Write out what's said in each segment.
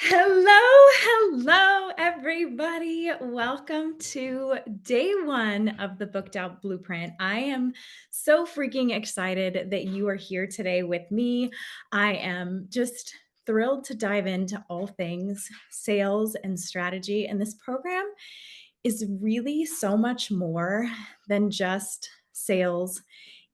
Hello, everybody. Welcome to day one of the Booked Out Blueprint. I am so freaking excited that you are here today with me. I am just thrilled to dive into all things sales and strategy. And this program is really so much more than just sales.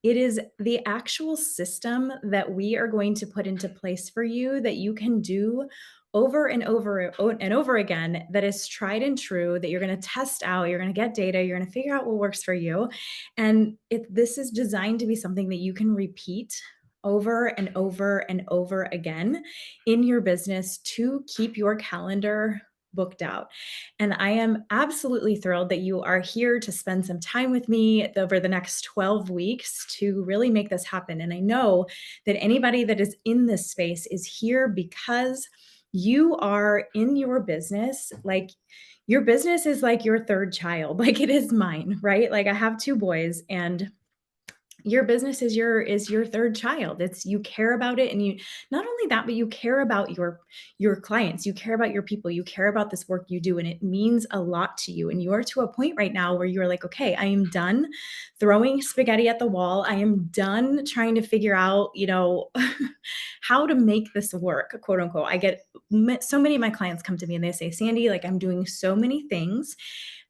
It is the actual system that we are going to put into place for you that you can do over and over and over again, that is tried and true, that you're going to test out, you're going to get data, you're going to figure out what works for you. And this is designed to be something that you can repeat over and over and over again in your business to keep your calendar booked out. And I am absolutely thrilled that you are here to spend some time with me over the next 12 weeks to really make this happen. And I know that anybody that is in this space is here because you are in your business. Like, your business is like your third child, like it is mine, right? Like, I have two boys, and your business is your third child. It's, you care about it, and you, not only that, but you care about your clients, you care about your people, you care about this work you do, and it means a lot to you. And you are to a point right now where you're like, okay, I am done throwing spaghetti at the wall. I am done trying to figure out, how to make this work, quote unquote. I get so many of my clients come to me and they say, Sandy, like, I'm doing so many things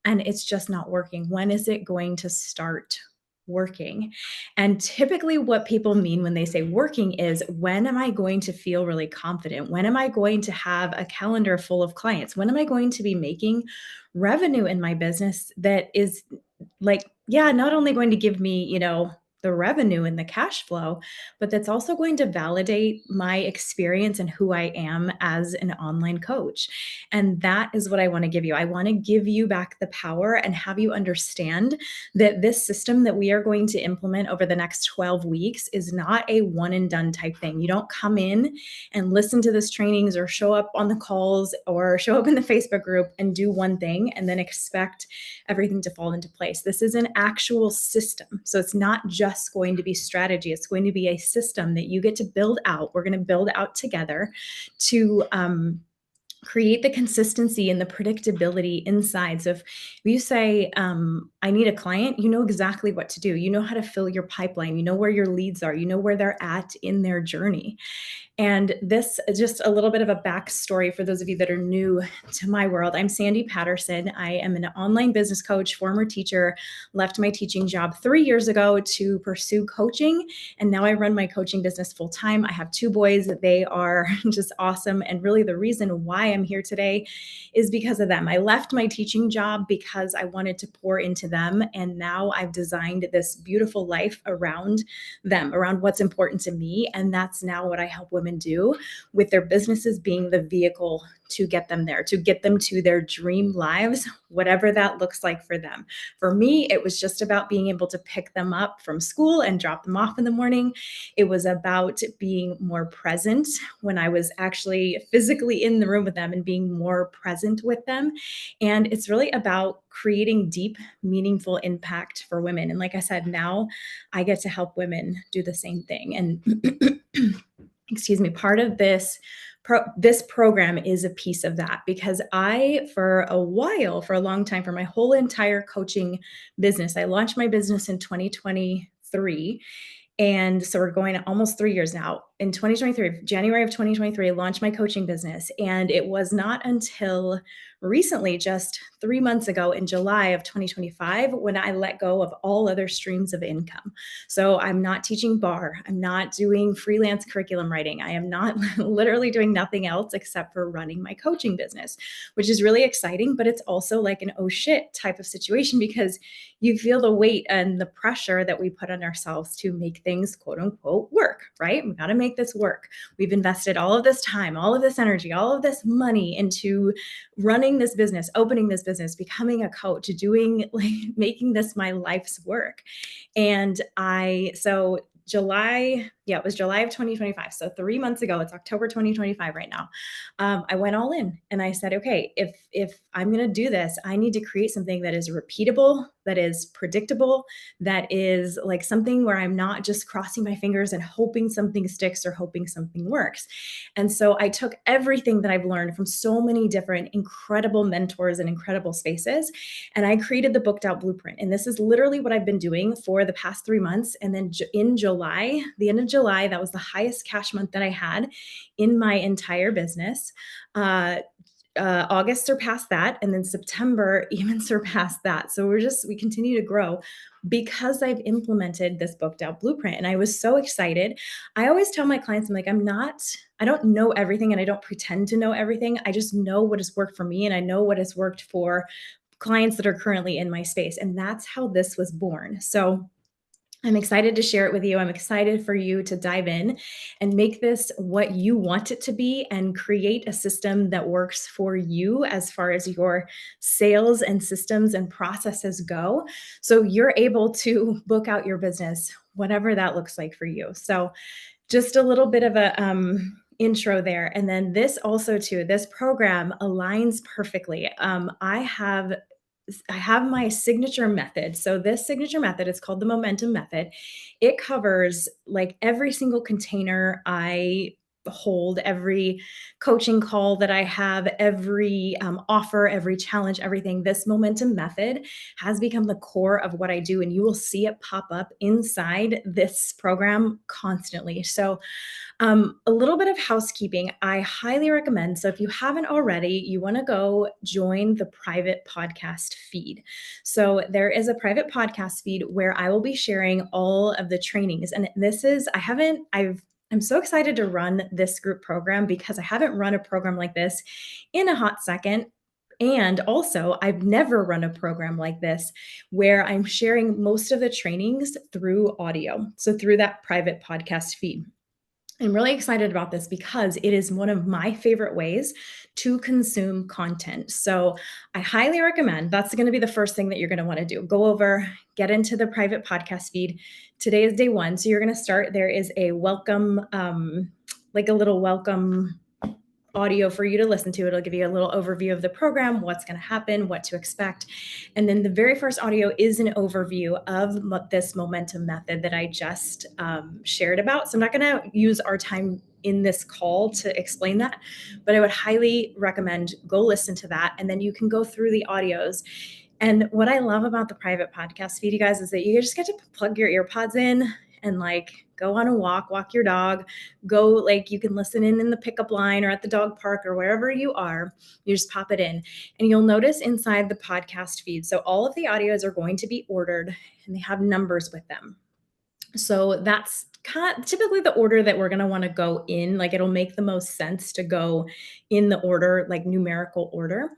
and it's just not working. When is it going to start working? And typically, what people mean when they say working is, when am I going to feel really confident? When am I going to have a calendar full of clients? When am I going to be making revenue in my business that is, like, yeah, not only going to give me, the revenue and the cash flow, but that's also going to validate my experience and who I am as an online coach. And that is what I want to give you. I want to give you back the power and have you understand that this system that we are going to implement over the next 12 weeks is not a one and done type thing. You don't come in and listen to this trainings or show up on the calls or show up in the Facebook group and do one thing and then expect everything to fall into place. This is an actual system. So it's not just going to be strategy, it's going to be a system that you get to build out. We're going to build out together to create the consistency and the predictability inside. So if you say, I need a client, you know exactly what to do. You know how to fill your pipeline. You know where your leads are. You know where they're at in their journey. And this is just a little bit of a backstory for those of you that are new to my world. I'm Sandy Patterson. I am an online business coach, former teacher, left my teaching job 3 years ago to pursue coaching. And now I run my coaching business full time. I have two boys. They are just awesome. And really, the reason why I'm here today is because of them. I left my teaching job because I wanted to pour into them. And now I've designed this beautiful life around them, around what's important to me. And that's now what I help women do, with their businesses being the vehicle to get them there, to get them to their dream lives, whatever that looks like for them. For me, it was just about being able to pick them up from school and drop them off in the morning. It was about being more present when I was actually physically in the room with them and being more present with them. And it's really about creating deep, meaningful impact for women. And like I said, now I get to help women do the same thing. And excuse me, part of this program is a piece of that, because I, for a long time, for my whole entire coaching business, I launched my business in 2023. And so we're going almost 3 years now. In 2023, January of 2023, I launched my coaching business. And it was not until recently, just 3 months ago in July of 2025, when I let go of all other streams of income. So I'm not teaching bar. I'm not doing freelance curriculum writing. I am not literally doing nothing else except for running my coaching business, which is really exciting. But it's also like an oh shit type of situation, because you feel the weight and the pressure that we put on ourselves to make things, quote unquote, work, right? We got to make this work. We've invested all of this time, all of this energy, all of this money into running this business, opening this business, becoming a coach, doing, like, making this my life's work. And so July Yeah, it was July of 2025. So 3 months ago, it's October 2025 right now. I went all in and I said, okay, if I'm going to do this, I need to create something that is repeatable, that is predictable, that is like something where I'm not just crossing my fingers and hoping something sticks or hoping something works. And so I took everything that I've learned from so many different incredible mentors and incredible spaces, and I created the Booked Out Blueprint. And this is literally what I've been doing for the past 3 months. And then in July, the end of July, that was the highest cash month that I had in my entire business. Uh, August surpassed that, and then September even surpassed that. So we continue to grow because I've implemented this Booked Out Blueprint. And I was so excited. I always tell my clients, I'm like, I don't know everything and I don't pretend to know everything. I just know what has worked for me and I know what has worked for clients that are currently in my space. And that's how this was born. So I'm excited to share it with you. I'm excited for you to dive in and make this what you want it to be and create a system that works for you as far as your sales and systems and processes go. So you're able to book out your business, whatever that looks like for you. So just a little bit of a intro there. And then this also too, this program aligns perfectly. I have my signature method. So this signature method is called the momentum method. It covers like every single container I hold, every coaching call that I have, every offer, every challenge, everything. This momentum method has become the core of what I do, and you will see it pop up inside this program constantly. So a little bit of housekeeping I highly recommend. So, if you haven't already, you want to go join the private podcast feed. So, there is a private podcast feed where I will be sharing all of the trainings. And this is, I'm so excited to run this group program because I haven't run a program like this in a hot second. And also, I've never run a program like this where I'm sharing most of the trainings through audio. So, through that private podcast feed. I'm really excited about this because it is one of my favorite ways to consume content. So I highly recommend that's going to be the first thing that you're going to want to do. Go over, get into the private podcast feed. Today is day one. So you're going to start. There is a welcome, like a little welcome audio for you to listen to. It'll give you a little overview of the program, what's going to happen, what to expect. And then the very first audio is an overview of this momentum method that I just shared about. So I'm not going to use our time in this call to explain that, but I would highly recommend go listen to that. And then you can go through the audios. And what I love about the private podcast feed, you guys, is that you just get to plug your ear pods in and like go on a walk your dog, go like you can listen in the pickup line or at the dog park or wherever you are. You just pop it in and you'll notice inside the podcast feed. So all of the audios are going to be ordered and they have numbers with them. So that's typically the order that we're going to want to go in. Like it'll make the most sense to go in the order, like numerical order.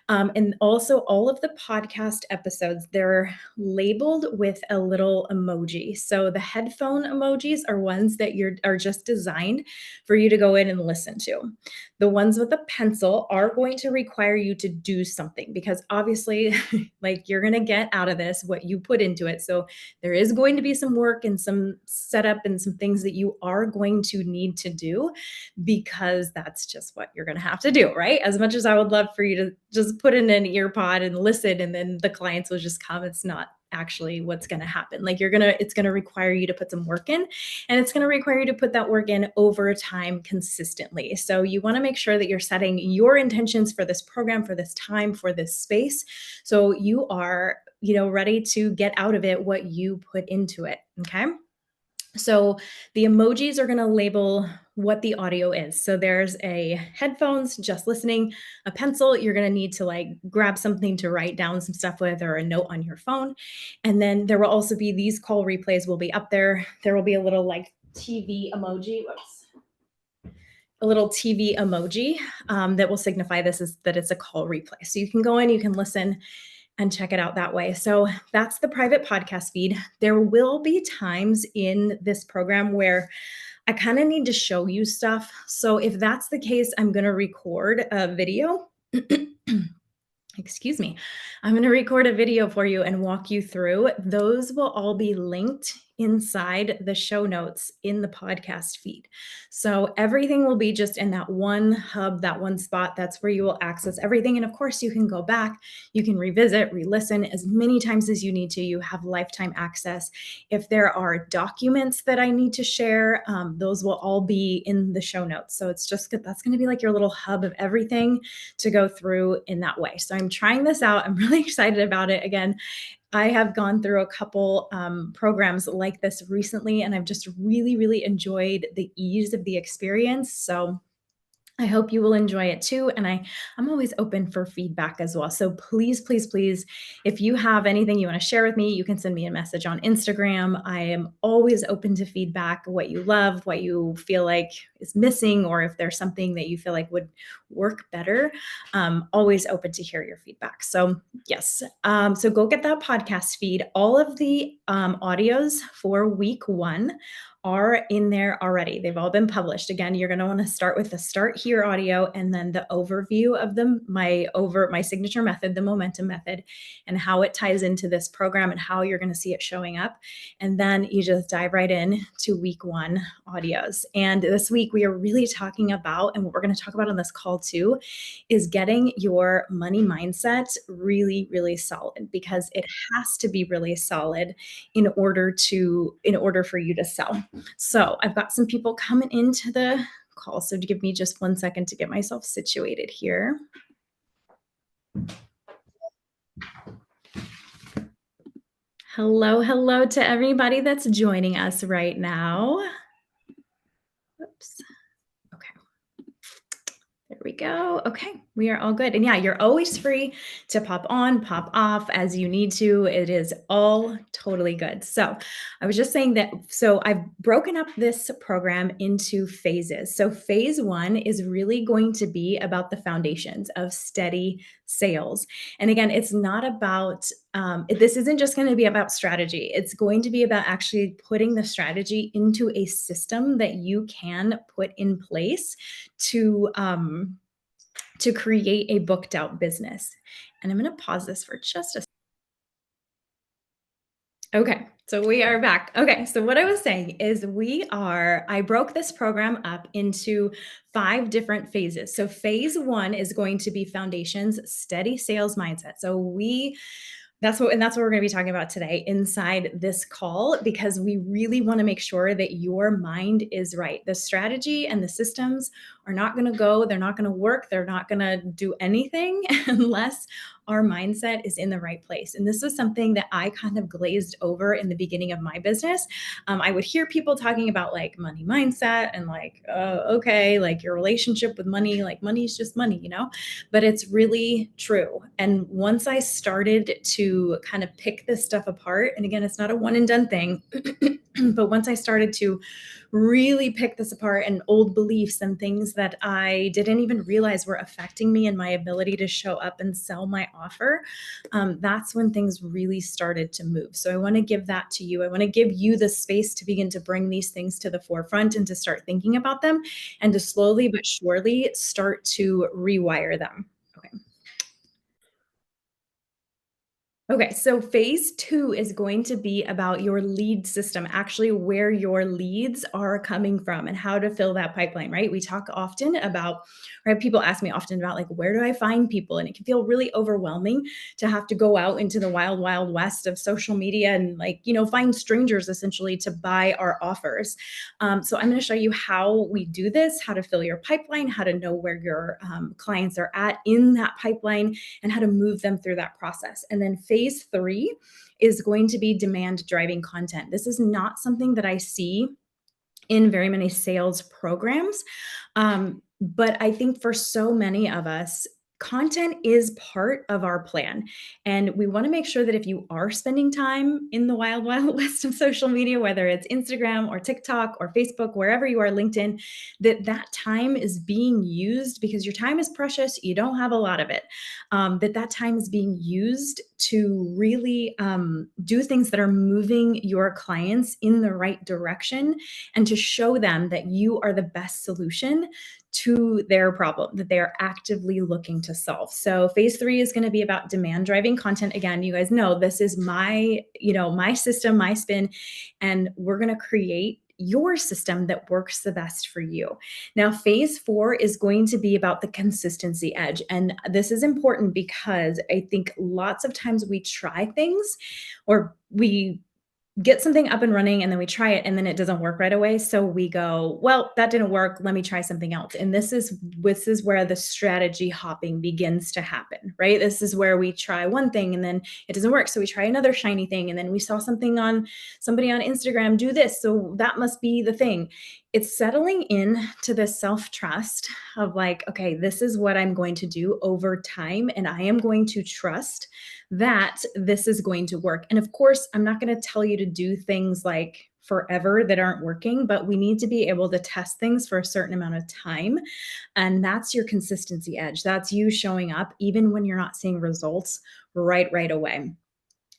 And also, all of the podcast episodes, they're labeled with a little emoji. So the headphone emojis are ones that are just designed for you to go in and listen to. The ones with the pencil are going to require you to do something because obviously, like you're going to get out of this what you put into it. So there is going to be some work and some setup and some things that you are going to need to do because that's just what you're going to have to do, right? As much as I would love for you to just put in an ear pod and listen and then the clients will just come, it's not actually what's going to happen. Like it's going to require you to put some work in, and it's going to require you to put that work in over time consistently. So you want to make sure that you're setting your intentions for this program, for this time, for this space. So you are, ready to get out of it what you put into it. Okay. So the emojis are going to label what the audio is. So there's a headphones, just listening, a pencil. You're going to need to like grab something to write down some stuff with or a note on your phone. And then there will also be these call replays will be up there. There will be a little like TV emoji. Whoops. A little TV emoji that will signify that it's a call replay. So you can go in, you can listen and check it out that way. So that's the private podcast feed. There will be times in this program where I kind of need to show you stuff. So if that's the case, I'm going to record a video. Excuse me. I'm going to record a video for you and walk you through. Those will all be linked inside the show notes in the podcast feed. So everything will be just in that one hub, that one spot. That's where you will access everything. And of course, you can go back, you can revisit, re listen as many times as you need to. You have lifetime access. If there are documents that I need to share, those will all be in the show notes. So it's just that's going to be like your little hub of everything to go through in that way. So I'm trying this out. I'm really excited about it. Again, I have gone through a couple programs like this recently, and I've just really, really enjoyed the ease of the experience. So I hope you will enjoy it too. And I'm always open for feedback as well. So please, please, please, if you have anything you want to share with me, you can send me a message on Instagram. I am always open to feedback, what you love, what you feel like is missing, or if there's something that you feel like would work better. Always open to hear your feedback. So yes. So go get that podcast feed. All of the audios for week 1 are in there already. They've all been published. Again, you're going to want to start with the start here audio and then the overview of them, my signature method, the momentum method, and how it ties into this program and how you're going to see it showing up. And then you just dive right in to week 1 audios. And this week we are really talking about, and what we're going to talk about on this call too, is getting your money mindset really, really solid, because it has to be really solid in order for you to sell. So I've got some people coming into the call. So to give me just 1 second to get myself situated here. Hello, hello to everybody that's joining us right now. Oops. Okay. There we go. Okay, we are all good. And yeah, you're always free to pop on, pop off as you need to. It is all totally good. So I was just saying that, so I've broken up this program into phases. So phase 1 is really going to be about the foundations of steady sales. And again, it's not about, this isn't just going to be about strategy. It's going to be about actually putting the strategy into a system that you can put in place to create a booked out business. And I'm going to pause this for just a Okay, so we are back. Okay, so what I was saying is I broke this program up into 5 different phases. So phase 1 is going to be foundations, steady sales mindset. So that's what we're going to be talking about today inside this call, because we really want to make sure that your mind is right. The strategy and the systems are not going to go, they're not going to work, they're not going to do anything unless our mindset is in the right place. And this was something that I kind of glazed over in the beginning of my business. I would hear people talking about like money mindset and like, okay, like your relationship with money, like money is just money, but it's really true. And once I started to kind of pick this stuff apart, and again, it's not a one and done thing, but once I started to really pick this apart and old beliefs and things that I didn't even realize were affecting me and my ability to show up and sell my offer, that's when things really started to move. So I want to give that to you. I want to give you the space to begin to bring these things to the forefront and to start thinking about them and to slowly but surely start to rewire them. Okay. Okay, so phase 2 is going to be about your lead system, actually where your leads are coming from and how to fill that pipeline, right? We talk often about, right? People ask me often about like, where do I find people? And it can feel really overwhelming to have to go out into the wild, wild west of social media and like, find strangers essentially to buy our offers. So I'm going to show you how we do this, how to fill your pipeline, how to know where your clients are at in that pipeline, and how to move them through that process. And then phase 3 is going to be demand driving content. This is not something that I see in very many sales programs. But I think for so many of us, content is part of our plan. And we want to make sure that if you are spending time in the wild, wild west of social media, whether it's Instagram or TikTok or Facebook, wherever you are, LinkedIn, that time is being used, because your time is precious. You don't have a lot of it. That time is being used to really do things that are moving your clients in the right direction and to show them that you are the best solution to their problem that they are actively looking to solve. So phase 3 is going to be about demand driving content. Again, you guys know this is my system, my spin, and we're going to create your system that works the best for you. Now, phase 4 is going to be about the consistency edge. And this is important because I think lots of times we try things or we get something up and running and then we try it and then it doesn't work right away, so we go, well, that didn't work, let me try something else. And this is where the strategy hopping begins to happen, right? This is where we try one thing and then it doesn't work, so we try another shiny thing, and then we saw something on somebody on Instagram do this, so that must be the thing. It's settling in to this self-trust of like, okay, this is what I'm going to do over time, and I am going to trust that this is going to work. And of course, I'm not going to tell you to do things like forever that aren't working, but we need to be able to test things for a certain amount of time. And that's your consistency edge. That's you showing up even when you're not seeing results right away,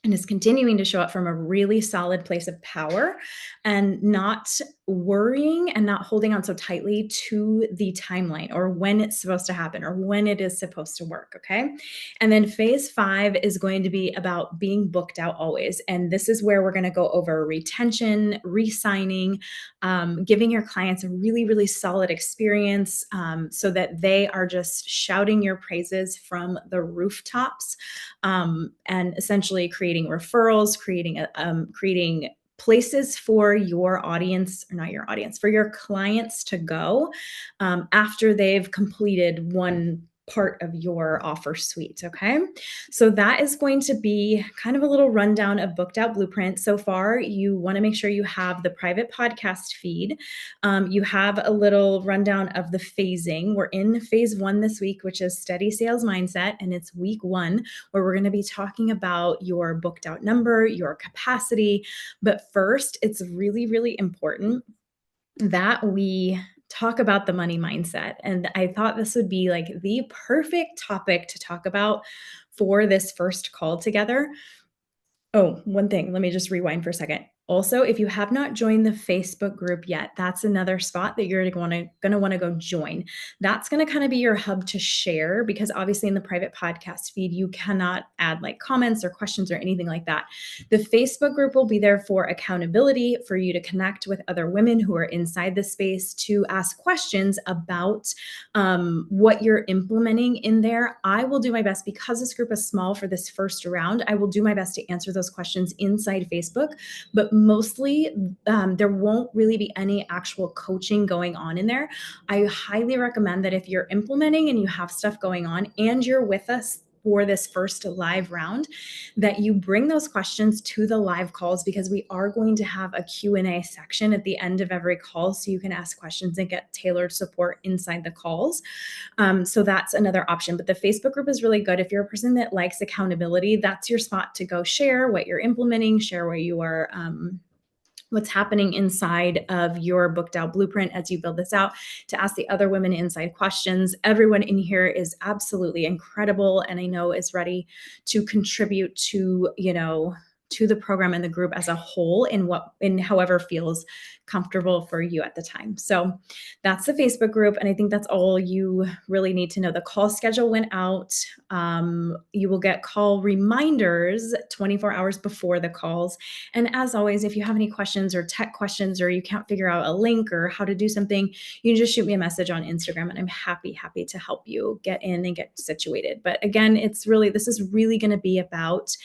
and is continuing to show up from a really solid place of power and not worrying and not holding on so tightly to the timeline or when it's supposed to happen or when it is supposed to work. Okay. And then phase 5 is going to be about being booked out always. And this is where we're going to go over retention, re signing, giving your clients a really solid experience, so that they are just shouting your praises from the rooftops, and essentially creating referrals, creating places for your audience, or not your audience, for your clients to go, after they've completed one part of your offer suite. Okay. So that is going to be kind of a little rundown of Booked Out Blueprint. So far, you want to make sure you have the private podcast feed. You have a little rundown of the phasing. We're in phase 1 this week, which is steady sales mindset. And it's week 1, where we're going to be talking about your booked out number, your capacity. But first, it's really important that we talk about the money mindset. And I thought this would be like the perfect topic to talk about for this first call together. Oh, one thing, let me just rewind for a second. Also, if you have not joined the Facebook group yet, that's another spot that you're gonna wanna go join. That's gonna kind of be your hub to share, because obviously in the private podcast feed, you cannot add like comments or questions or anything like that. The Facebook group will be there for accountability, for you to connect with other women who are inside the space, to ask questions about what you're implementing in there. I will do my best, because this group is small for this first round, I will do my best to answer those questions inside Facebook, but mostly there won't really be any actual coaching going on in there. I highly recommend that if you're implementing and you have stuff going on and you're with us for this first live round, that you bring those questions to the live calls, because we are going to have a Q&A section at the end of every call, so you can ask questions and get tailored support inside the calls. So that's another option. But the Facebook group is really good. If you're a person that likes accountability, that's your spot to go share what you're implementing, share what you are, what's happening inside of your booked out blueprint as you build this out, to ask the other women inside questions. Everyone in here is absolutely incredible, and I know is ready to contribute to, to the program and the group as a whole, in however feels comfortable for you at the time. So that's the Facebook group. And I think that's all you really need to know. The call schedule went out. You will get call reminders 24 hours before the calls. And as always, if you have any questions or tech questions, or you can't figure out a link or how to do something, you can just shoot me a message on Instagram, and I'm happy to help you get in and get situated. But again, this is really going to be about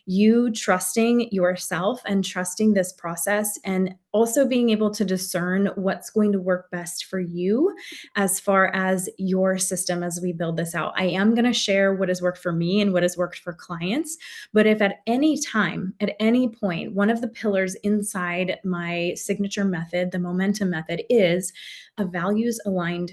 you trusting yourself and trusting this process, and also being able to discern what's going to work best for you as far as your system as we build this out. I am going to share what has worked for me and what has worked for clients. But if at any time, at any point, one of the pillars inside my signature method, the momentum method, is a values aligned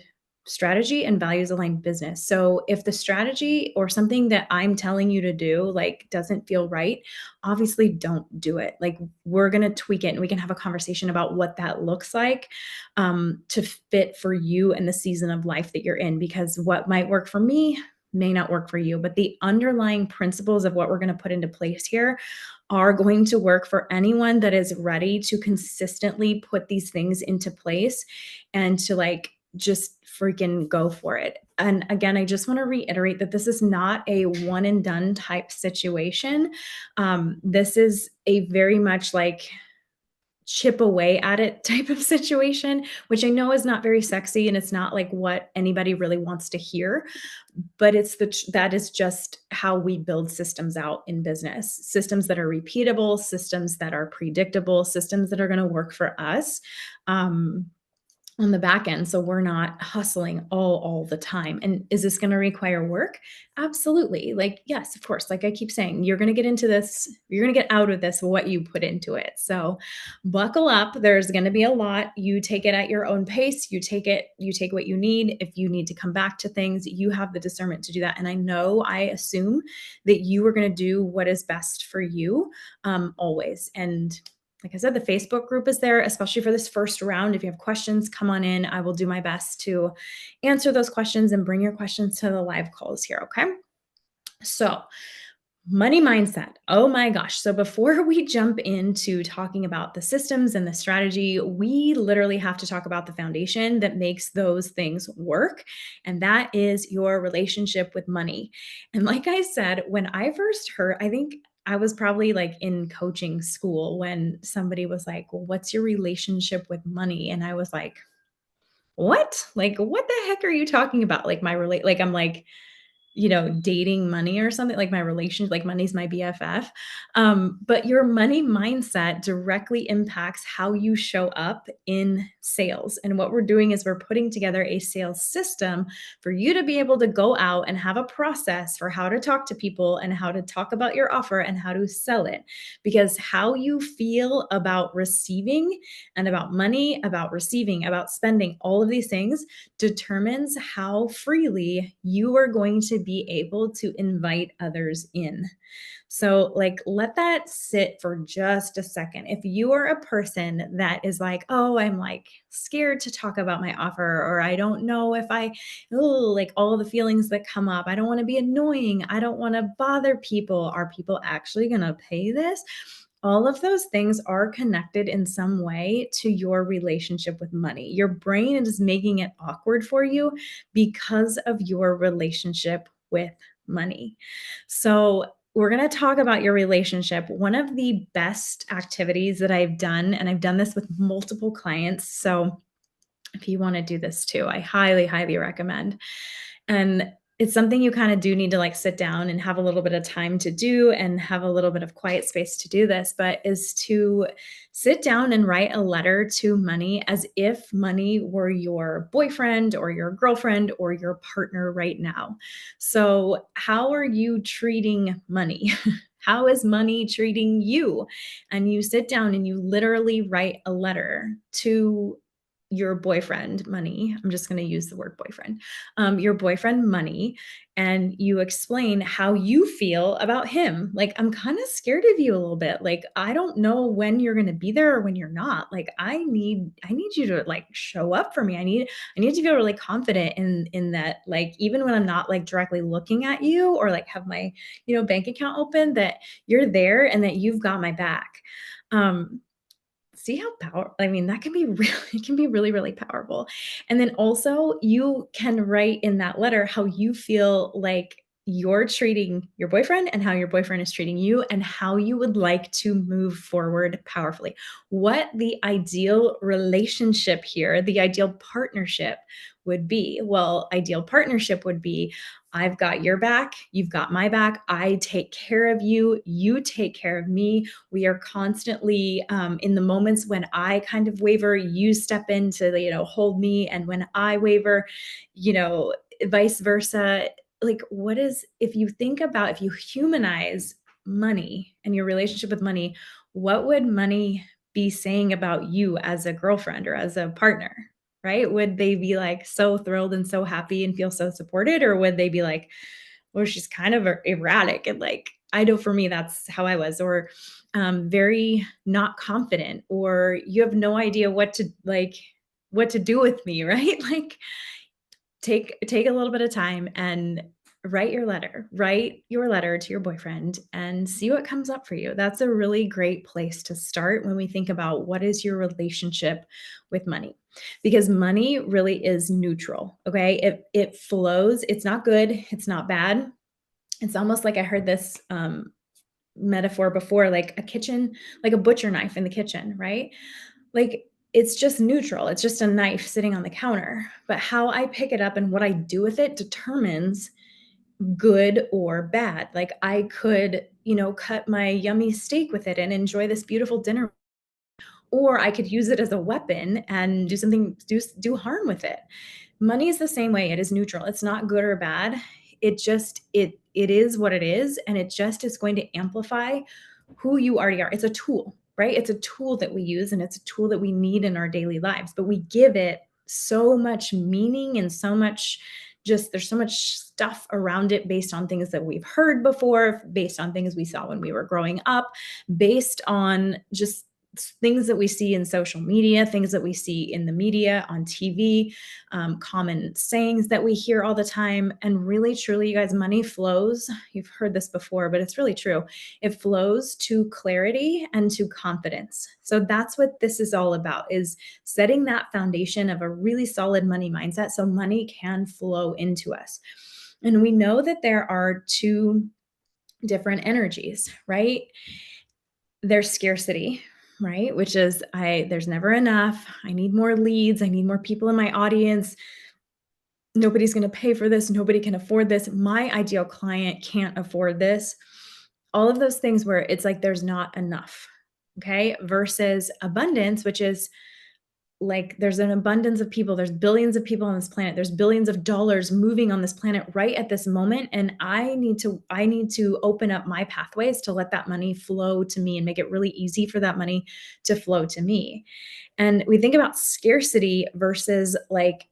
strategy and values aligned business. So if the strategy or something that I'm telling you to do like doesn't feel right, obviously don't do it. Like, we're going to tweak it, and we can have a conversation about what that looks like, to fit for you and the season of life that you're in, because what might work for me may not work for you. But the underlying principles of what we're going to put into place here are going to work for anyone that is ready to consistently put these things into place, and to like just freaking go for it. And again, I just want to reiterate that this is not a one and done type situation. This is a very much like chip away at it type of situation, which I know is not very sexy and it's not like what anybody really wants to hear, but that is just how we build systems out in business. Systems that are repeatable, systems that are predictable, systems that are going to work for us. Um, on the back end, so we're not hustling all the time. And is this going to require work? Absolutely. Like, yes, of course, like I keep saying, you're going to get into this, you're going to get out of this what you put into it. So buckle up. There's going to be a lot. You take it at your own pace. You take what you need. If you need to come back to things, you have the discernment to do that. And I assume that you are going to do what is best for you, always. And like I said, the Facebook group is there, especially for this first round. If you have questions, come on in. I will do my best to answer those questions and bring your questions to the live calls here. Okay. So, money mindset. Oh my gosh. So, before we jump into talking about the systems and the strategy, we literally have to talk about the foundation that makes those things work. And that is your relationship with money. And like I said, when I first heard, I think I was probably like in coaching school when somebody was like, well, what's your relationship with money? And I was like, what? Like, what the heck are you talking about? Like, like, I'm like, dating money or something, like my relation like money's my BFF. But your money mindset directly impacts how you show up in sales. And what we're doing is we're putting together a sales system for you to be able to go out and have a process for how to talk to people and how to talk about your offer and how to sell it. Because how you feel about receiving and about money, about receiving, about spending, all of these things determines how freely you are going to be able to invite others in. So, like, let that sit for just a second. If you are a person that is like, oh, I'm like scared to talk about my offer, or I don't know if oh, like all the feelings that come up, I don't want to be annoying, I don't want to bother people. Are people actually going to pay this? All of those things are connected in some way to your relationship with money. Your brain is making it awkward for you because of your relationship with money. So, we're going to talk about your relationship. One of the best activities that I've done, and I've done this with multiple clients. So, if you want to do this too, I highly, highly recommend. And it's something you kind of do need to like sit down and have a little bit of time to do and have a little bit of quiet space to do this, but is to sit down and write a letter to money as if money were your boyfriend or your girlfriend or your partner right now. So, how are you treating money? How is money treating you? And you sit down and you literally write a letter to your boyfriend money. I'm just going to use the word boyfriend, your boyfriend money, and you explain how you feel about him. Like, I'm kind of scared of you a little bit. Like, I don't know when you're going to be there or when you're not. Like, I need you to like show up for me. I need to feel really confident in that, like, even when I'm not like directly looking at you or like have my, bank account open, that you're there and that you've got my back. Um, See how I mean, that can be really it can be really, really powerful. And then also you can write in that letter how you feel like you're treating your boyfriend and how your boyfriend is treating you and how you would like to move forward powerfully. What the ideal relationship here, the ideal partnership would be. Well, ideal partnership would be I've got your back, you've got my back, I take care of you, you take care of me. We are constantly in the moments when I kind of waver, you step in to, hold me. And when I waver, you know, vice versa. Like, if you humanize money and your relationship with money, what would money be saying about you as a girlfriend or as a partner? Right? Would they be like so thrilled and so happy and feel so supported? Or would they be like, well, she's kind of erratic and like, I know for me, that's how I was, or very not confident, or you have no idea what to do with me, right? Like, take a little bit of time and Write your letter to your boyfriend and see what comes up for you. That's a really great place to start when we think about what is your relationship with money. Because money really is neutral, okay? It flows. It's not good, it's not bad. It's almost like I heard this metaphor before, like a kitchen, like a butcher knife in the kitchen, right? Like it's just neutral. It's just a knife sitting on the counter. But how I pick it up and what I do with it determines good or bad. Like I could, cut my yummy steak with it and enjoy this beautiful dinner, or I could use it as a weapon and do something, do harm with it. Money is the same way. It is neutral. It's not good or bad. It is what it is, and it just is going to amplify who you already are. It's a tool, right? It's a tool that we use, and it's a tool that we need in our daily lives, but we give it so much meaning and so much, just there's so much stuff around it based on things that we've heard before, based on things we saw when we were growing up, based on just things that we see in social media, things that we see in the media, on TV, common sayings that we hear all the time. And really, truly, you guys, money flows. You've heard this before, but it's really true. It flows to clarity and to confidence. So that's what this is all about, is setting that foundation of a really solid money mindset so money can flow into us. And we know that there are two different energies, right? There's scarcity, right? Which is there's never enough. I need more leads. I need more people in my audience. Nobody's going to pay for this. Nobody can afford this. My ideal client can't afford this. All of those things where it's like there's not enough. Okay. Versus abundance, which is like there's an abundance of people, there's billions of people on this planet, there's billions of dollars moving on this planet right at this moment, and I need to open up my pathways to let that money flow to me and make it really easy for that money to flow to me. And we think about scarcity versus like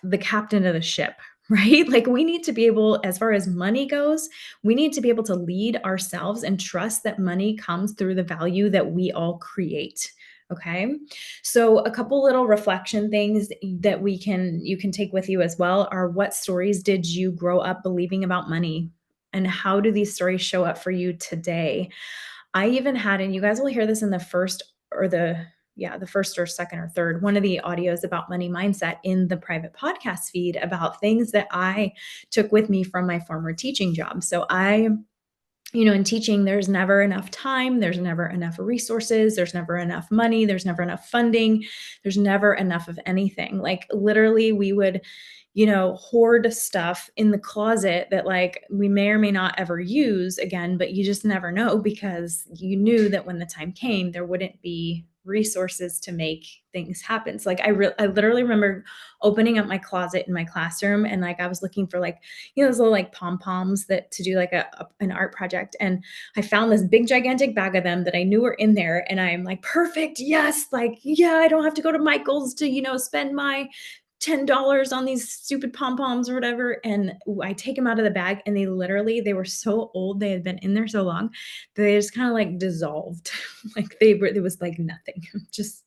the captain of the ship, right? Like we need to be able, as far as money goes, we need to be able to lead ourselves and trust that money comes through the value that we all create. Okay. So a couple little reflection things that you can take with you as well are, what stories did you grow up believing about money? And how do these stories show up for you today? I even had, and you guys will hear this in the first or the first or second or third one of the audios about money mindset in the private podcast feed, about things that I took with me from my former teaching job. So in teaching, there's never enough time, there's never enough resources, there's never enough money, there's never enough funding, there's never enough of anything. Like literally, we would, hoard stuff in the closet that like we may or may not ever use again, but you just never know, because you knew that when the time came, there wouldn't be resources to make things happen. So like I literally remember opening up my closet in my classroom, and like I was looking for like, those little like pom-poms that to do like an art project. And I found this big gigantic bag of them that I knew were in there. And I'm like, perfect. Yes. Like, yeah, I don't have to go to Michael's to, spend my $10 on these stupid pom-poms or whatever. And I take them out of the bag, and they were so old. They had been in there so long. They just kind of like dissolved. Like it was like nothing, just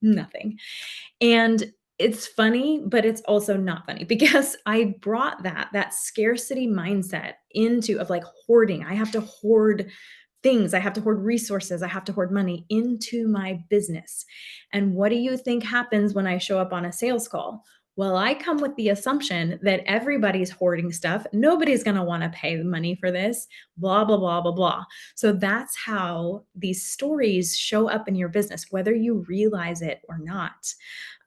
nothing. And it's funny, but it's also not funny, because I brought that scarcity mindset into of like hoarding. I have to hoard things. I have to hoard resources. I have to hoard money into my business. And what do you think happens when I show up on a sales call? Well, I come with the assumption that everybody's hoarding stuff. Nobody's going to want to pay money for this, blah, blah, blah, blah, blah. So that's how these stories show up in your business, whether you realize it or not.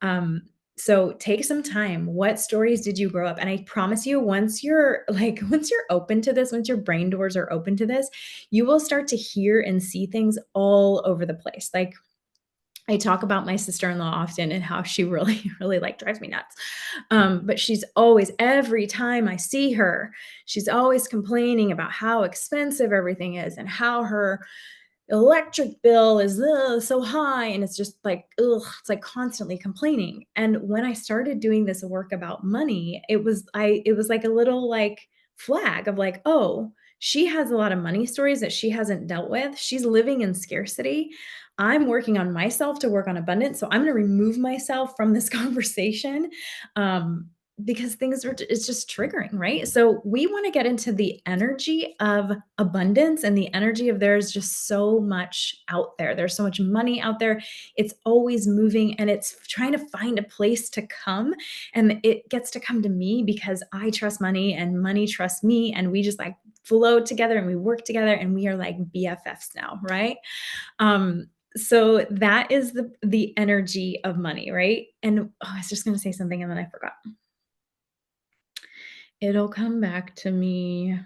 Um, so take some time. What stories did you grow up? And I promise you, once you're open to this, once your brain doors are open to this, you will start to hear and see things all over the place. Like I talk about my sister-in-law often and how she really, really like drives me nuts. But she's always, every time I see her, she's always complaining about how expensive everything is and how her electric bill is so high. And it's just like, ugh, it's like constantly complaining. And when I started doing this work about money, it was like a little like flag of like, oh, she has a lot of money stories that she hasn't dealt with. She's living in scarcity. I'm working on myself to work on abundance. So I'm going to remove myself from this conversation. Um, because it's just triggering, right? So we want to get into the energy of abundance, and the energy of there's just so much out there. There's so much money out there. It's always moving and it's trying to find a place to come, and it gets to come to me because I trust money and money trusts me, and we just like flow together and we work together and we are like BFFs now, right? Um, so that is the energy of money, right? And I was just going to say something and then I forgot. It'll come back to me.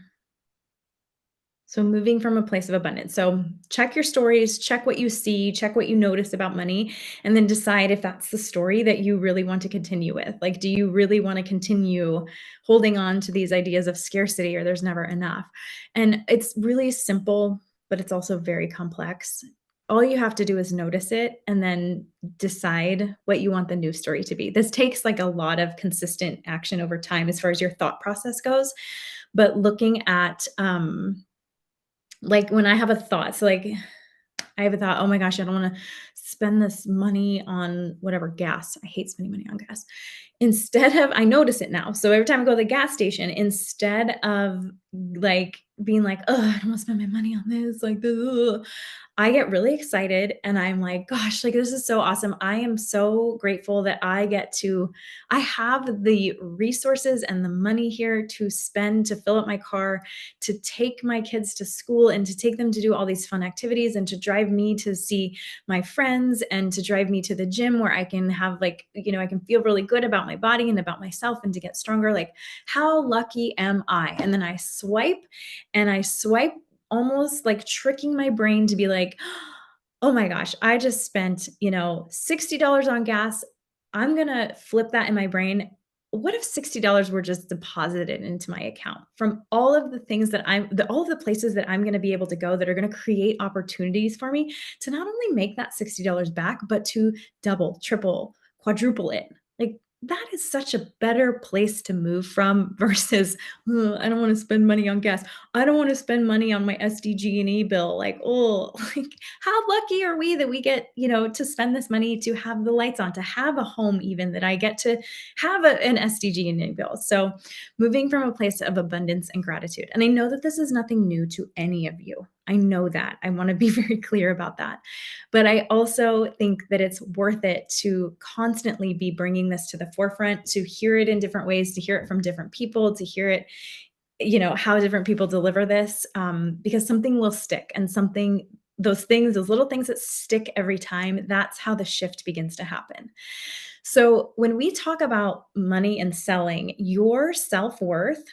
So moving from a place of abundance. So check your stories, check what you see, check what you notice about money, and then decide if that's the story that you really want to continue with. Like, do you really want to continue holding on to these ideas of scarcity or there's never enough? And it's really simple, but it's also very complex. All you have to do is notice it and then decide what you want the new story to be. This takes like a lot of consistent action over time as far as your thought process goes. But looking at, like when I have a thought, so like I have a thought, oh my gosh, I don't want to spend this money on whatever gas. I hate spending money on gas. Instead of, I notice it now. So every time I go to the gas station, instead of like being like, oh, I don't want to spend my money on this, like, ugh, I get really excited and I'm like, gosh, like this is so awesome. I am so grateful that I have the resources and the money here to spend to fill up my car, to take my kids to school and to take them to do all these fun activities and to drive me to see my friends and to drive me to the gym where I can have like, I can feel really good about my body and about myself and to get stronger. Like, how lucky am I? And then I swipe almost like tricking my brain to be like, oh my gosh, I just spent, $60 on gas. I'm going to flip that in my brain. What if $60 were just deposited into my account from all of the things that all of the places that I'm going to be able to go that are going to create opportunities for me to not only make that $60 back, but to double, triple, quadruple it. Like, that is such a better place to move from versus, "Ugh, I don't want to spend money on gas. I don't want to spend money on my SDG&E bill." Like, oh, like how lucky are we that we get, to spend this money to have the lights on, to have a home even that I get to have an SDG&E bill. So, moving from a place of abundance and gratitude. And I know that this is nothing new to any of you. I know that. I want to be very clear about that. But I also think that it's worth it to constantly be bringing this to the forefront, to hear it in different ways, to hear it from different people, to hear it, how different people deliver this, because something will stick and those little things that stick every time, that's how the shift begins to happen. So when we talk about money and selling, your self-worth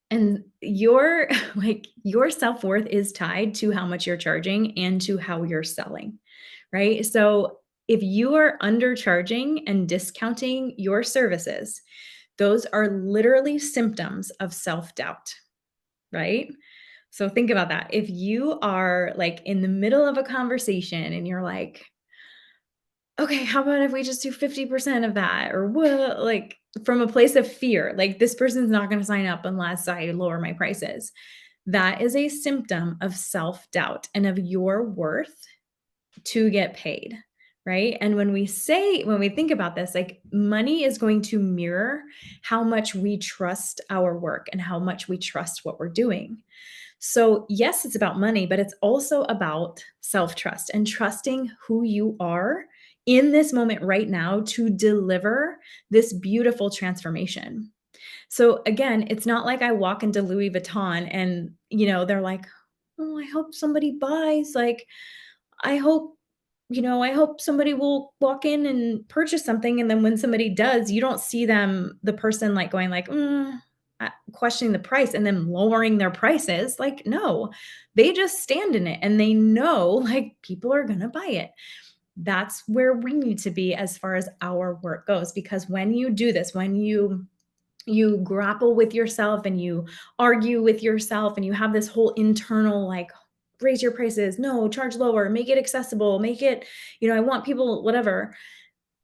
and your like your self-worth is tied to how much you're charging and to how you're selling, right? So if you are undercharging and discounting your services, those are literally symptoms of self-doubt, right? So think about that. If you are like in the middle of a conversation and you're like, okay, how about if we just do 50% of that? Or what? Like from a place of fear, like this person's not going to sign up unless I lower my prices. That is a symptom of self doubt and of your worth to get paid. Right. And when we think about this, like money is going to mirror how much we trust our work and how much we trust what we're doing. So, yes, it's about money, but it's also about self trust and trusting who you are in this moment right now to deliver this beautiful transformation. So, again, it's not like I walk into Louis Vuitton and, they're like, oh, I hope somebody buys. Like, I hope, I hope somebody will walk in and purchase something. And then when somebody does, you don't see the person like going like, questioning the price and then lowering their prices. Like, no, they just stand in it and they know like people are going to buy it. That's where we need to be as far as our work goes. Because when you do this, when you grapple with yourself and you argue with yourself and you have this whole internal like raise your prices, no, charge lower, make it accessible, make it, I want people whatever,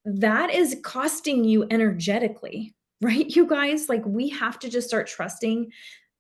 that is costing you energetically, right? You guys, like we have to just start trusting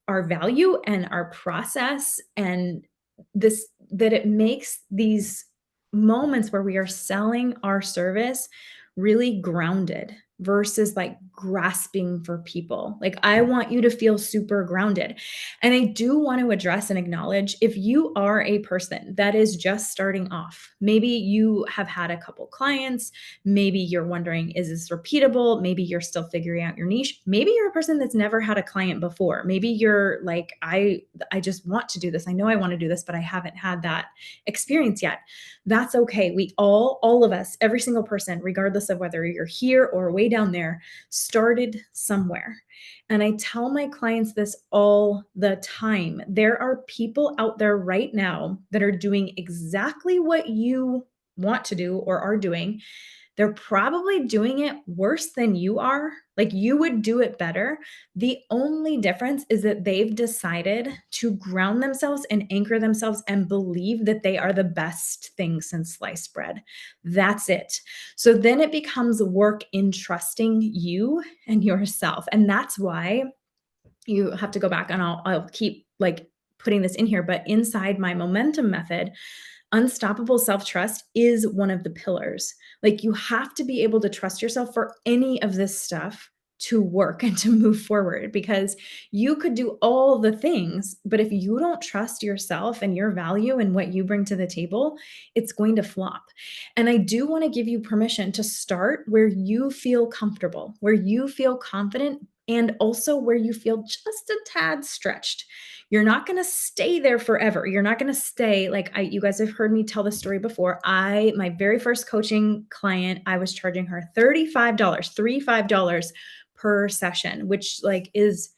our value and our process, and this that it makes these moments where we are selling our service really grounded, versus like grasping for people. Like, I want you to feel super grounded. And I do want to address and acknowledge if you are a person that is just starting off, maybe you have had a couple clients, maybe you're wondering, is this repeatable? Maybe you're still figuring out your niche. Maybe you're a person that's never had a client before. Maybe you're like, I just want to do this. I know I want to do this, but I haven't had that experience yet. That's okay. We all of us, every single person, regardless of whether you're here or way down there, started somewhere. And I tell my clients this all the time. There are people out there right now that are doing exactly what you want to do or are doing. They're probably doing it worse than you are. Like, you would do it better. The only difference is that they've decided to ground themselves and anchor themselves and believe that they are the best thing since sliced bread. That's it. So then it becomes work in trusting you and yourself. And that's why you have to go back, and I'll keep like putting this in here, but inside my momentum method, unstoppable self-trust is one of the pillars. Like, you have to be able to trust yourself for any of this stuff to work and to move forward, because you could do all the things, but if you don't trust yourself and your value and what you bring to the table, it's going to flop. And I do want to give you permission to start where you feel comfortable, where you feel confident, and also where you feel just a tad stretched. You're not going to stay there forever. You're not going to stay like you guys have heard me tell this story before. My very first coaching client, I was charging her $35 per session, which like is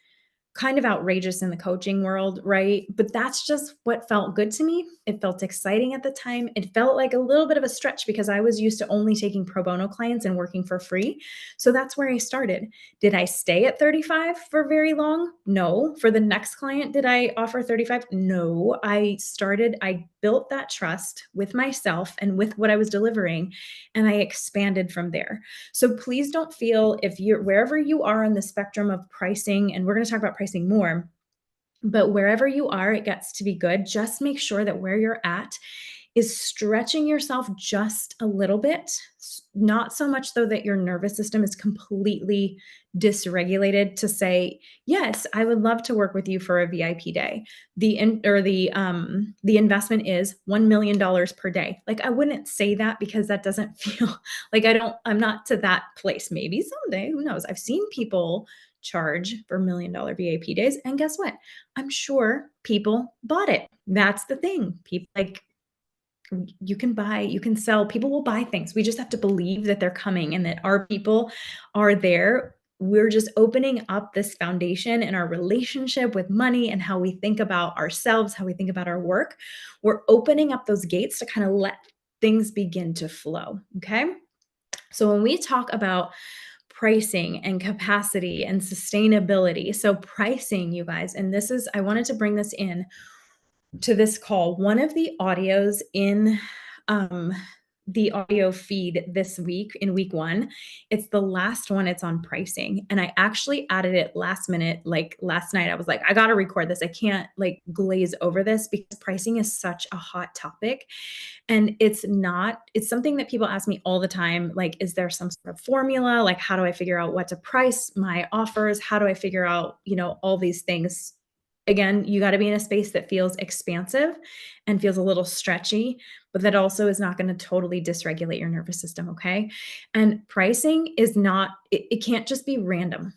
kind of outrageous in the coaching world, right? But that's just what felt good to me. It felt exciting at the time. It felt like a little bit of a stretch because I was used to only taking pro bono clients and working for free. So that's where I started. Did I stay at 35 for very long? No. For the next client, did I offer 35? No. I built that trust with myself and with what I was delivering, and I expanded from there. So please don't feel, if you're wherever you are on the spectrum of pricing, and we're going to talk about pricing more, but wherever you are, it gets to be good. Just make sure that where you're at is stretching yourself just a little bit, not so much though that your nervous system is completely dysregulated to say, yes, I would love to work with you for a VIP day. The investment is $1 million per day. Like, I wouldn't say that because that doesn't feel like I'm not to that place. Maybe someday, who knows? I've seen people charge for $1 million VIP days. And guess what? I'm sure people bought it. That's the thing. People like, you can buy, you can sell, people will buy things. We just have to believe that they're coming and that our people are there. We're just opening up this foundation in our relationship with money and how we think about ourselves, how we think about our work. We're opening up those gates to kind of let things begin to flow. Okay. So when we talk about pricing and capacity and sustainability, so pricing, you guys, and I wanted to bring this in to this call. One of the audios in um, the audio feed this week, in week one, it's the last one. It's on pricing. And I actually added it last minute, like last night. I was like, I got to record this. I can't like glaze over this because pricing is such a hot topic. And it's something that people ask me all the time. Like, is there some sort of formula? Like, how do I figure out what to price my offers? How do I figure out, all these things? Again, you got to be in a space that feels expansive and feels a little stretchy, but that also is not going to totally dysregulate your nervous system. Okay. And pricing it can't just be random.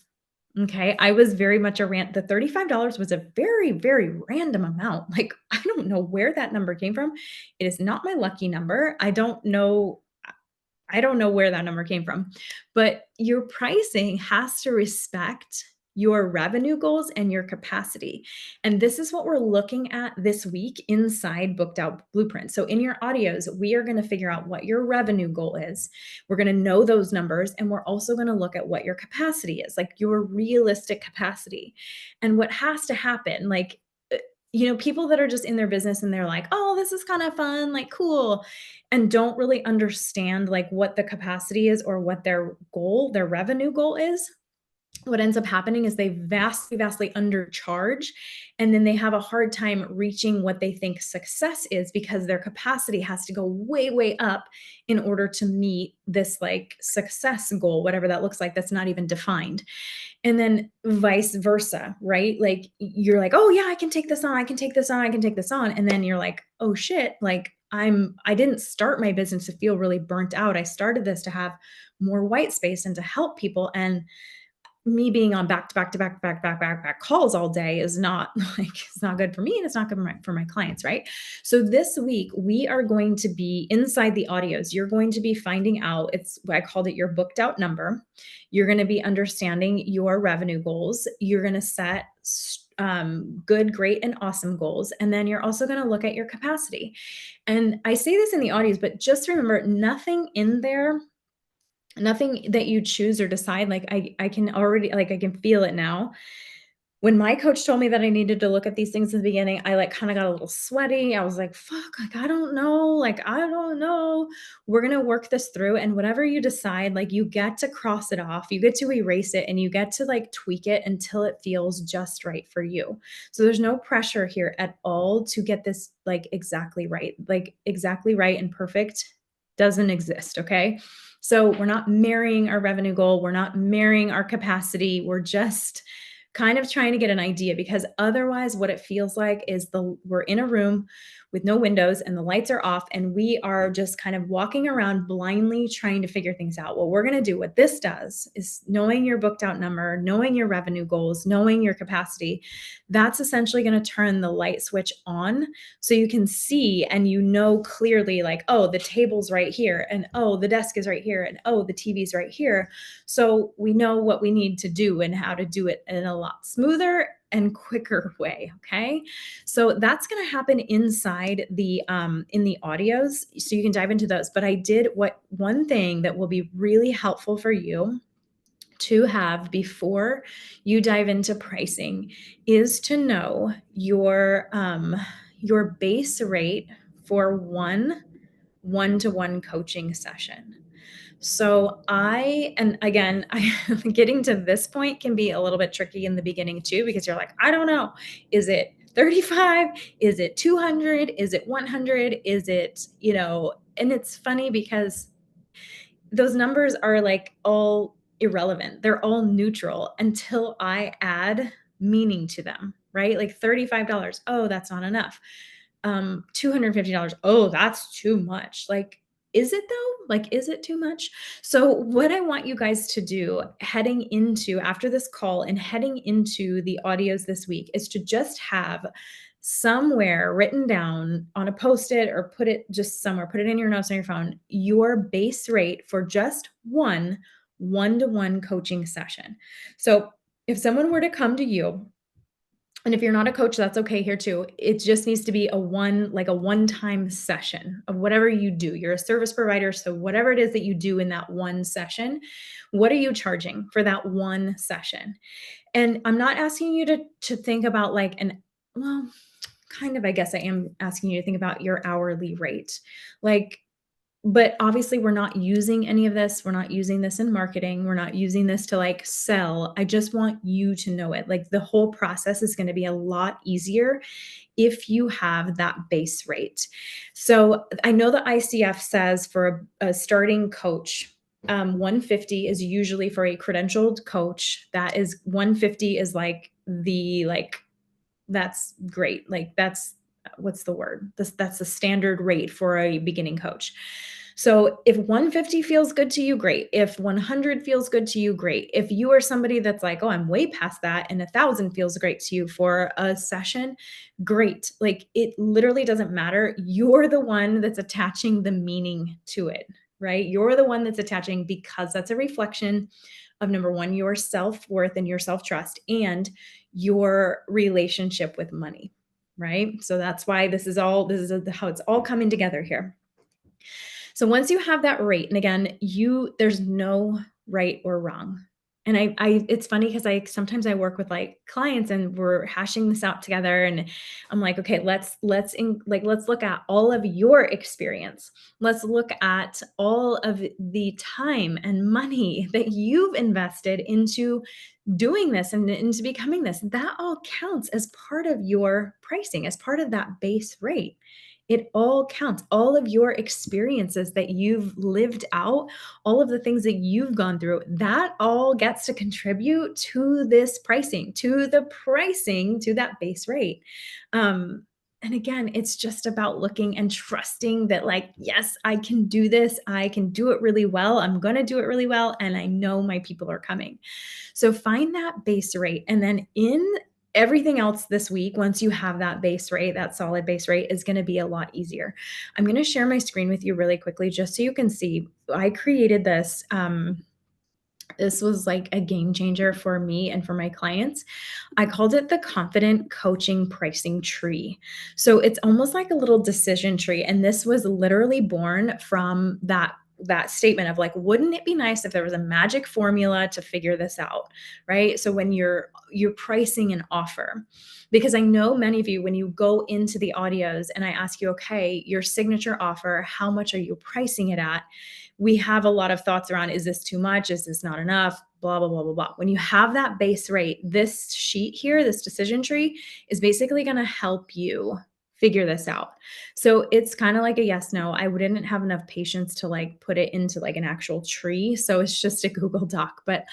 Okay. I was very much the $35 was a very, very random amount. Like, I don't know where that number came from. It is not my lucky number. I don't know. I don't know where that number came from, but your pricing has to respect your revenue goals and your capacity. And this is what we're looking at this week inside Booked Out Blueprint. So in your audios, we are going to figure out what your revenue goal is. We're going to know those numbers, and we're also going to look at what your capacity is, like your realistic capacity. And what has to happen, like, people that are just in their business and they're like, oh, this is kind of fun, like cool, and don't really understand like what the capacity is or what their revenue goal is. what ends up happening is they vastly, vastly undercharge. And then they have a hard time reaching what they think success is because their capacity has to go way, way up in order to meet this like success goal, whatever that looks like, that's not even defined. And then vice versa, right? Like you're like, oh yeah, I can take this on, I can take this on, I can take this on. And then you're like, oh shit, like I didn't start my business to feel really burnt out. I started this to have more white space and to help people. And me being on back to back to back back back back back calls all day is not like it's not good for me and it's not good for my clients, right? So this week we are going to be inside the audios. You're going to be finding out, it's I called it your booked out number. You're going to be understanding your revenue goals. You're going to set good, great, and awesome goals. And then you're also going to look at your capacity. And I say this in the audios, but just remember nothing in there, nothing that you choose or decide, like I can already, like I can feel it now. When my coach told me that I needed to look at these things in the beginning, I like kind of got a little sweaty. I was like, fuck, like I don't know, like I don't know. We're going to work this through, and whatever you decide, like you get to cross it off, you get to erase it, and you get to like tweak it until it feels just right for you. So there's no pressure here at all to get this like exactly right. Like exactly right and perfect doesn't exist, okay? So we're not marrying our revenue goal, we're not marrying our capacity, we're just kind of trying to get an idea, because otherwise what it feels like is we're in a room with no windows and the lights are off and we are just kind of walking around blindly trying to figure things out. What we're going to do, what this does, is knowing your booked out number, knowing your revenue goals, knowing your capacity, that's essentially going to turn the light switch on so you can see and you know clearly, like, oh, the table's right here, and oh, the desk is right here, and oh, the TV's right here. So we know what we need to do and how to do it in a lot smoother and quicker way. Okay. So that's going to happen inside the in the audios. So you can dive into those. But I did what one thing that will be really helpful for you to have before you dive into pricing is to know your base rate for one-to-one coaching session. So and again, getting to this point can be a little bit tricky in the beginning too, because you're like, I don't know, is it 35? Is it 200? Is it 100? Is it, and it's funny because those numbers are like all irrelevant. They're all neutral until I add meaning to them, right? Like $35. Oh, that's not enough. $250. Oh, that's too much. Like, is it though? Like, is it too much? So, what I want you guys to do heading into after this call and heading into the audios this week is to just have somewhere written down on a post-it, or put it just somewhere, put it in your notes on your phone, your base rate for just one-to-one coaching session. So, if someone were to come to you, and if you're not a coach, that's okay here too. It just needs to be like a one-time session of whatever you do. You're a service provider, so whatever it is that you do in that one session, what are you charging for that one session? And I'm not asking you to think about like well, kind of, I guess I am asking you to think about your hourly rate. Like, but obviously we're not using any of this. We're not using this in marketing. We're not using this to like sell. I just want you to know it. Like the whole process is going to be a lot easier if you have that base rate. So I know the ICF says for a starting coach, 150 is usually for a credentialed coach. That is 150 is like that's great. Like that's what's the word? That's the standard rate for a beginning coach. So if 150 feels good to you, great. If 100 feels good to you, great. If you are somebody that's like, oh, I'm way past that and 1,000 feels great to you for a session, great. Like it literally doesn't matter. You're the one that's attaching the meaning to it, right? You're the one that's attaching, because that's a reflection of number one, your self-worth and your self-trust and your relationship with money, right? So that's why this is how it's all coming together here. So once you have that rate, and again, there's no right or wrong. And it's funny because I sometimes I work with like clients and we're hashing this out together, and I'm like, okay, let's look at all of your experience. Let's look at all of the time and money that you've invested into doing this and into becoming this. That all counts as part of your pricing, as part of that base rate. It all counts. All of your experiences that you've lived out, all of the things that you've gone through, that all gets to contribute to this pricing, to the pricing, to that base rate. And again, it's just about looking and trusting that, like, yes, I can do this. I can do it really well. I'm going to do it really well. And I know my people are coming. So find that base rate. And then in everything else this week, once you have that base rate, that solid base rate is going to be a lot easier. I'm going to share my screen with you really quickly just so you can see. I created this. This was like a game changer for me and for my clients. I called it the confident coaching pricing tree. So it's almost like a little decision tree. And this was literally born from that statement of like, wouldn't it be nice if there was a magic formula to figure this out? Right. So when you're pricing an offer, because I know many of you, when you go into the audios and I ask you, okay, your signature offer, how much are you pricing it at? We have a lot of thoughts around, is this too much? Is this not enough? Blah, blah, blah, blah, blah. When you have that base rate, this sheet here, this decision tree is basically going to help you figure this out. So it's kind of like a yes, no. I wouldn't have enough patience to like put it into like an actual tree. So it's just a Google Doc, but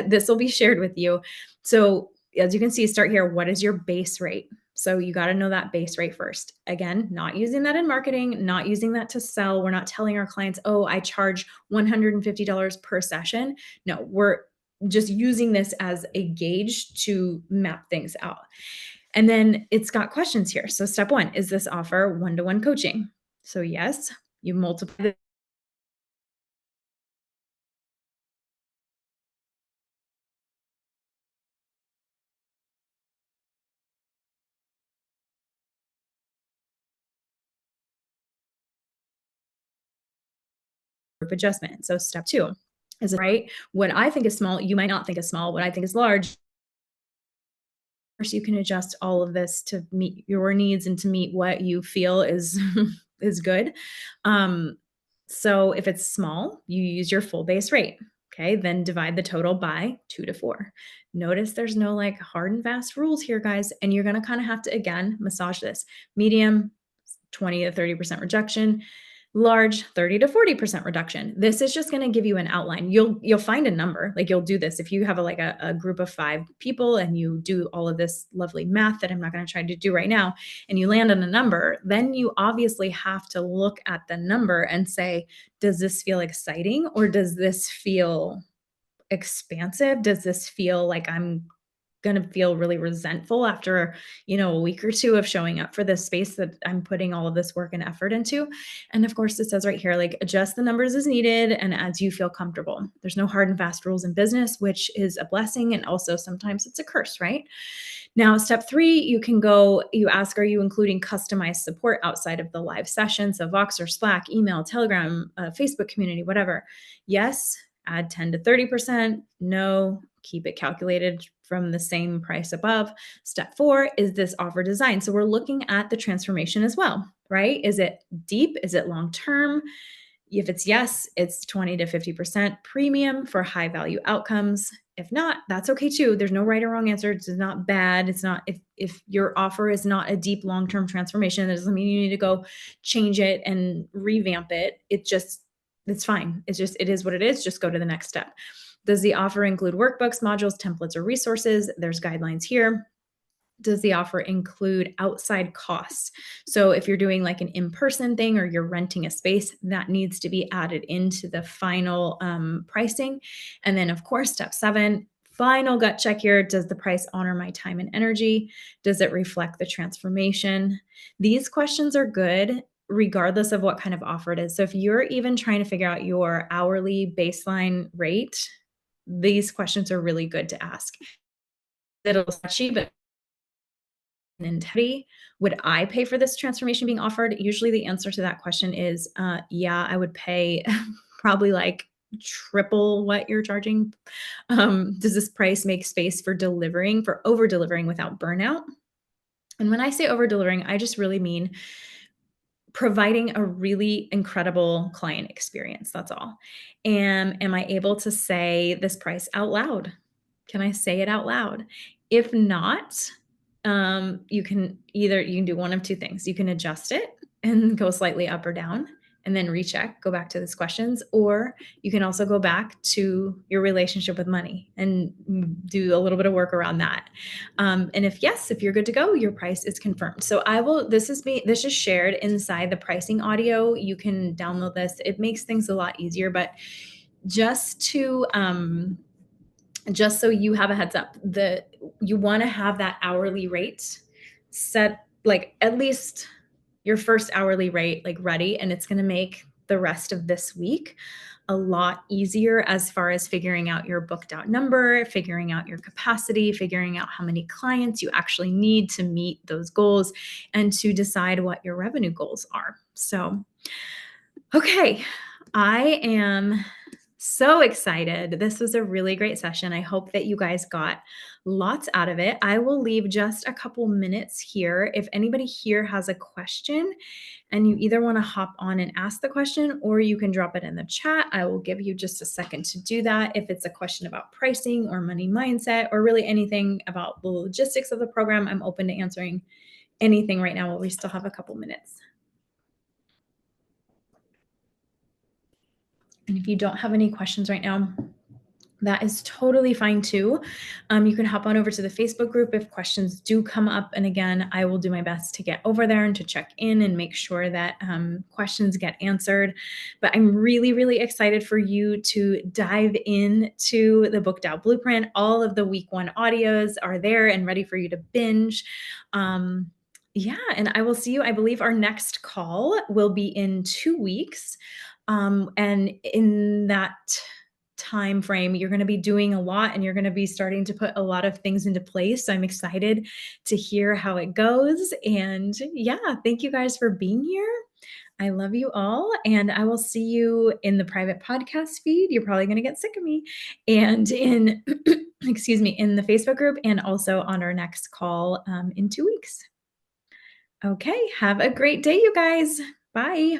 this will be shared with you. So as you can see, start here. What is your base rate? So you got to know that base rate first. Again, not using that in marketing, not using that to sell. We're not telling our clients, oh, I charge $150 per session. No, we're just using this as a gauge to map things out. And then it's got questions here. So step one, is this offer one-to-one coaching? So yes, you multiply the adjustment. So step two is right. What I think is small, you might not think is small. What I think is large, course, you can adjust all of this to meet your needs and to meet what you feel is is good. Um, so if it's small, you use your full base rate. Okay, then divide the total by 2 to 4. Notice there's no like hard and fast rules here, guys. And you're going to kind of have to, again, massage this. Medium, 20 to 30% rejection. Large, 30 to 40% reduction. This is just going to give you an outline. You'll find a number. Like you'll do this if you have a group of 5 people and you do all of this lovely math that I'm not going to try to do right now, and you land on a number, then you obviously have to look at the number and say, does this feel exciting or does this feel expansive? Does this feel like I'm going to feel really resentful after, a week or two of showing up for this space that I'm putting all of this work and effort into? And of course, it says right here, like adjust the numbers as needed and as you feel comfortable. There's no hard and fast rules in business, which is a blessing. And also sometimes it's a curse, right? Now, step 3, you ask, are you including customized support outside of the live session? So Voxer, Slack, email, Telegram, Facebook community, whatever. Yes, add 10 to 30%. No, keep it calculated from the same price above. Step 4, is this offer design? So we're looking at the transformation as well, right? Is it deep? Is it long term? If it's yes, it's 20 to 50% premium for high value outcomes. If not, that's okay too. There's no right or wrong answer. It's not bad. It's not, if your offer is not a deep long-term transformation, that doesn't mean you need to go change it and revamp it. It's fine. It is what it is. Just go to the next step. Does the offer include workbooks, modules, templates, or resources? There's guidelines here. Does the offer include outside costs? So if you're doing like an in-person thing or you're renting a space, that needs to be added into the final pricing. And then of course, step 7, final gut check here. Does the price honor my time and energy? Does it reflect the transformation? These questions are good regardless of what kind of offer it is. So if you're even trying to figure out your hourly baseline rate, these questions are really good to ask. It'll achieve it integrity. Would I pay for this transformation being offered? Usually the answer to that question is, yeah, I would pay probably like triple what you're charging? Does this price make space for over delivering without burnout? And when I say over delivering, I just really mean providing a really incredible client experience. That's all. And am I able to say this price out loud? Can I say it out loud? If not, you can do one of two things. You can adjust it and go slightly up or down and then recheck, go back to these questions, or you can also go back to your relationship with money and do a little bit of work around that. And if yes, if you're good to go, your price is confirmed. So this is shared inside the pricing audio. You can download this. It makes things a lot easier, but just to just so you have a heads up, you want to have that hourly rate set, like at least your first hourly rate like ready, and it's going to make the rest of this week a lot easier as far as figuring out your booked out number, figuring out your capacity, figuring out how many clients you actually need to meet those goals, and to decide what your revenue goals are. So, okay, I am so excited. This was a really great session. I hope that you guys got lots out of it. I will leave just a couple minutes here. If anybody here has a question and you either want to hop on and ask the question or you can drop it in the chat, I will give you just a second to do that. If it's a question about pricing or money mindset or really anything about the logistics of the program, I'm open to answering anything right now while we still have a couple minutes. And if you don't have any questions right now, that is totally fine too. You can hop on over to the Facebook group if questions do come up. And again, I will do my best to get over there and to check in and make sure that questions get answered. But I'm really, really excited for you to dive into the Booked Out Blueprint. All of the week 1 audios are there and ready for you to binge. Yeah, and I will see you. I believe our next call will be in 2 weeks. And in that time frame, you're going to be doing a lot and you're going to be starting to put a lot of things into place. So I'm excited to hear how it goes. And yeah, thank you guys for being here. I love you all. And I will see you in the private podcast feed. You're probably going to get sick of me. And in, excuse me, in the Facebook group and also on our next call in 2 weeks. Okay. Have a great day, you guys. Bye.